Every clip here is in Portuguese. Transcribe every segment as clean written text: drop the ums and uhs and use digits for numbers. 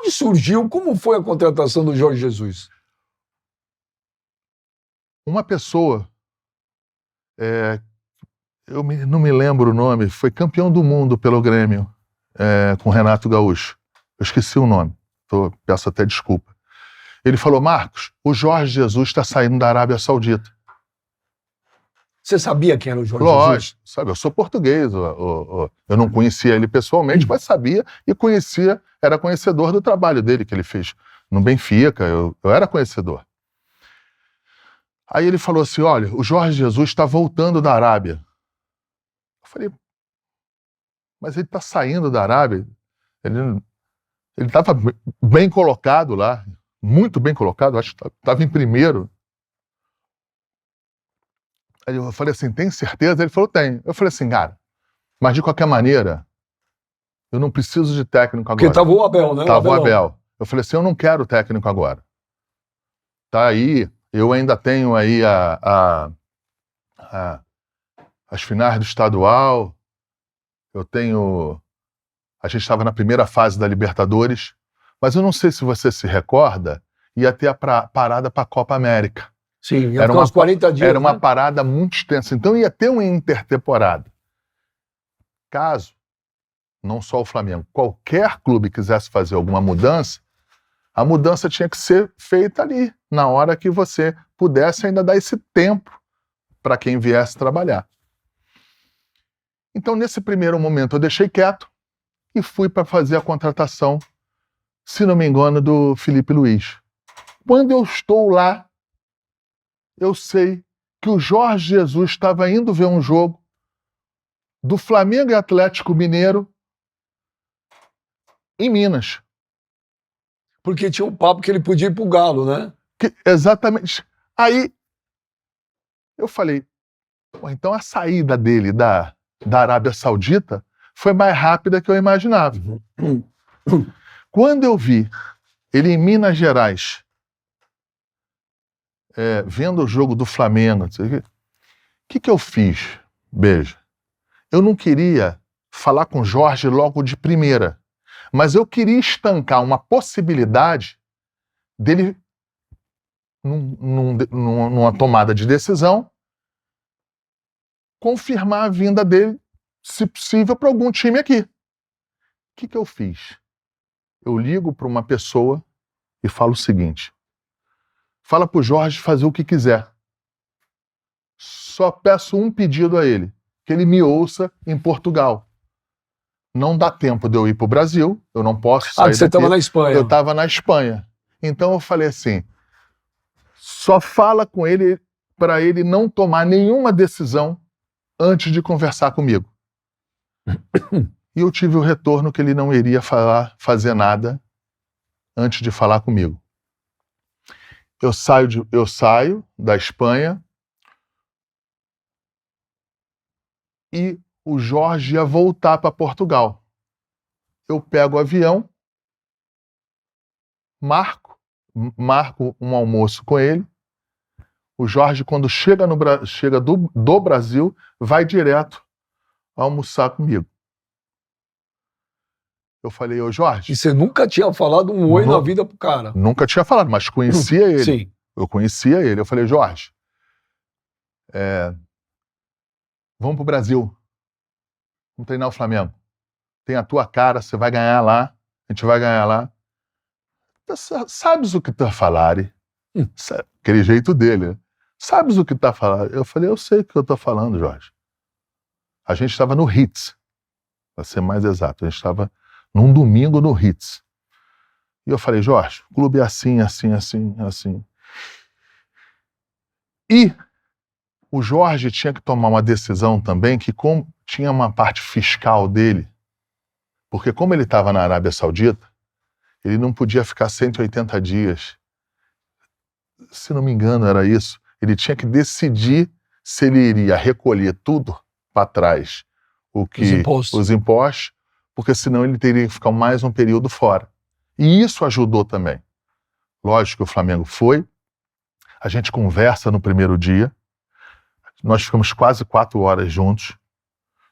onde surgiu, como foi a contratação do Jorge Jesus? Uma pessoa, não me lembro o nome, foi campeão do mundo pelo Grêmio, com Renato Gaúcho. Eu esqueci o nome, peço até desculpa. Ele falou: Marcos, o Jorge Jesus está saindo da Arábia Saudita. Você sabia quem era o Jorge Lógico, Jesus? sabe, eu sou português, eu não conhecia ele pessoalmente, mas sabia e conhecia, era conhecedor do trabalho dele que ele fez no Benfica, eu era conhecedor. Aí ele falou assim: olha, o Jorge Jesus está voltando da Arábia. Eu falei: mas ele está saindo da Arábia? Ele estava bem colocado lá, muito bem colocado, acho que estava em primeiro. Aí eu falei assim: tem certeza? Ele falou: tem. Eu falei assim: cara, mas de qualquer maneira, eu não preciso de técnico agora. Porque tava o Abel, né? Tava o Abel. Eu falei assim: eu não quero técnico agora. Tá aí, eu ainda tenho aí as finais do estadual, a gente estava na primeira fase da Libertadores, mas eu não sei se você se recorda, ia ter a parada para a Copa América. Sim, ia ficar uns 40 dias. Era uma parada muito extensa, então ia ter uma intertemporada. Caso não só o Flamengo, qualquer clube quisesse fazer alguma mudança, a mudança tinha que ser feita ali, na hora que você pudesse ainda dar esse tempo para quem viesse trabalhar. Então, nesse primeiro momento, eu deixei quieto e fui para fazer a contratação, se não me engano, do Felipe Luiz. Quando eu estou lá, eu sei que o Jorge Jesus estava indo ver um jogo do Flamengo e Atlético Mineiro em Minas. Porque tinha um papo que ele podia ir pro Galo, né? Exatamente. Aí eu falei: então a saída dele da Arábia Saudita foi mais rápida que eu imaginava. Quando eu vi ele em Minas Gerais, vendo o jogo do Flamengo, o que eu fiz? Beija. Eu não queria falar com o Jorge logo de primeira, mas eu queria estancar uma possibilidade dele, numa tomada de decisão, confirmar a vinda dele, se possível, para algum time aqui. O que eu fiz? Eu ligo para uma pessoa e falo o seguinte: fala para o Jorge fazer o que quiser. Só peço um pedido a ele, que ele me ouça em Portugal. Não dá tempo de eu ir para o Brasil, eu não posso sair daqui. Você estava na Espanha. Eu estava na Espanha. Então eu falei assim: só fala com ele para ele não tomar nenhuma decisão antes de conversar comigo. E eu tive o retorno que ele não iria fazer nada antes de falar comigo. Eu saio da Espanha e o Jorge ia voltar para Portugal. Eu pego o avião, marco um almoço com ele. O Jorge, quando chega do Brasil, vai direto almoçar comigo. Eu falei: ô Jorge... E você nunca tinha falado um oi na vida pro cara? Nunca tinha falado, mas conhecia ele. Sim. Eu conhecia ele. Eu falei: Jorge, vamos pro Brasil. Vamos treinar o Flamengo. Tem a tua cara, você vai ganhar lá. A gente vai ganhar lá. Sabes o que tá a falar? Aquele jeito dele, né? Sabes o que tá a falar? Eu falei: eu sei o que eu tô falando, Jorge. A gente estava no Ritz, para ser mais exato. A gente estava num domingo no Ritz. E eu falei: Jorge, o clube é assim, assim, assim, assim. E o Jorge tinha que tomar uma decisão também, que tinha uma parte fiscal dele, porque como ele estava na Arábia Saudita, ele não podia ficar 180 dias. Se não me engano, era isso. Ele tinha que decidir se ele iria recolher tudo para trás, os impostos, porque senão ele teria que ficar mais um período fora. E isso ajudou também. Lógico que o Flamengo foi, a gente conversa no primeiro dia, nós ficamos quase 4 horas juntos,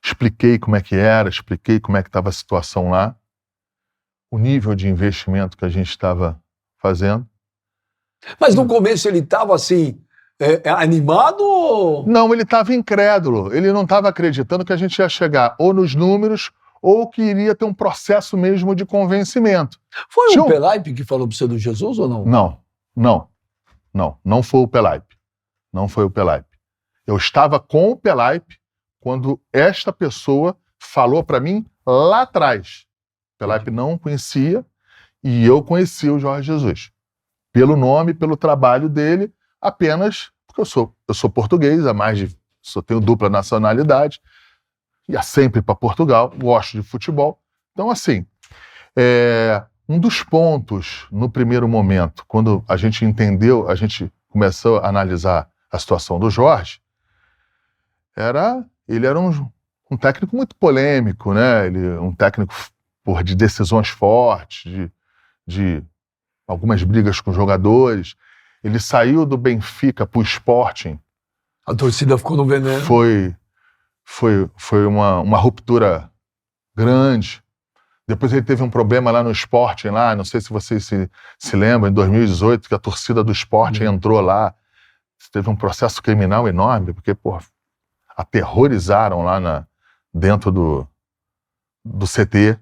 expliquei como é que era, expliquei como é que estava a situação lá. o nível de investimento que a gente estava fazendo. Mas no começo ele estava assim, animado ou... Não, ele estava incrédulo, ele não estava acreditando que a gente ia chegar ou nos números ou que iria ter um processo mesmo de convencimento. Foi Tinha o Pelaipe que falou para você do Jesus ou não? Não foi o Pelaipe. Não foi o Pelaipe. Eu estava com o Pelaipe quando esta pessoa falou para mim lá atrás. O Pelaipe não conhecia e eu conhecia o Jorge Jesus. Pelo nome, pelo trabalho dele, apenas porque eu sou português, tenho dupla nacionalidade, ia sempre para Portugal, gosto de futebol. Então, assim, um dos pontos no primeiro momento, quando a gente entendeu, a gente começou a analisar a situação do Jorge, ele era um técnico muito polêmico, né? Um técnico de decisões fortes, de algumas brigas com jogadores. Ele saiu do Benfica para o Sporting. A torcida ficou no veneno. Foi uma ruptura grande. Depois ele teve um problema lá no Sporting, lá, não sei se vocês se lembram, em 2018, que a torcida do Sporting entrou lá. Teve um processo criminal enorme, porque, aterrorizaram lá dentro do CT.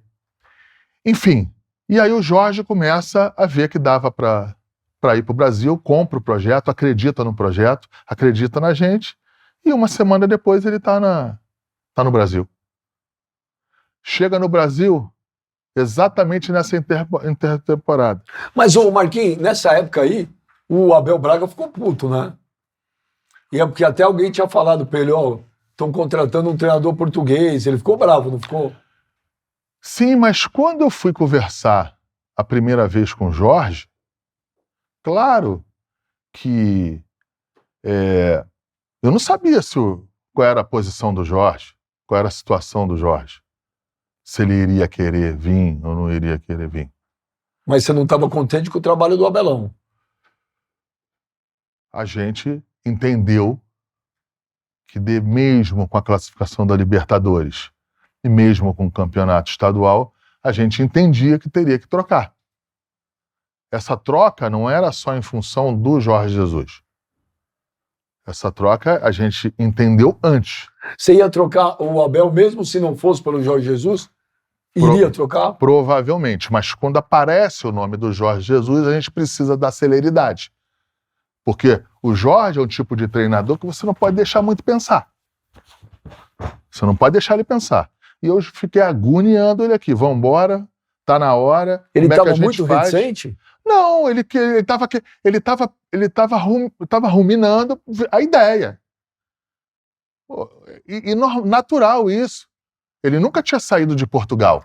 Enfim, e aí o Jorge começa a ver que dava para ir para o Brasil, compra o projeto, acredita no projeto, acredita na gente, e uma semana depois ele tá no Brasil. Chega no Brasil exatamente nessa intertemporada. Mas, ô Marquinhos, nessa época aí, o Abel Braga ficou puto, né? E é porque até alguém tinha falado para ele, estão contratando um treinador português. Ele ficou bravo, não ficou? Sim, mas quando eu fui conversar a primeira vez com o Jorge, claro que eu não sabia qual era a posição do Jorge, qual era a situação do Jorge, se ele iria querer vir ou não iria querer vir. Mas você não estava contente com o trabalho do Abelão? A gente entendeu que mesmo com a classificação da Libertadores e mesmo com o campeonato estadual, a gente entendia que teria que trocar. Essa troca não era só em função do Jorge Jesus. Essa troca a gente entendeu antes. Você ia trocar o Abel mesmo se não fosse pelo Jorge Jesus? Iria trocar? Provavelmente, mas quando aparece o nome do Jorge Jesus, a gente precisa da celeridade. Porque o Jorge é um tipo de treinador que você não pode deixar muito pensar. Você não pode deixar ele pensar. E eu fiquei agoniando ele aqui. Vamos embora, tá na hora. Ele estava muito reticente? Não, ele estava ruminando a ideia. E natural isso. Ele nunca tinha saído de Portugal.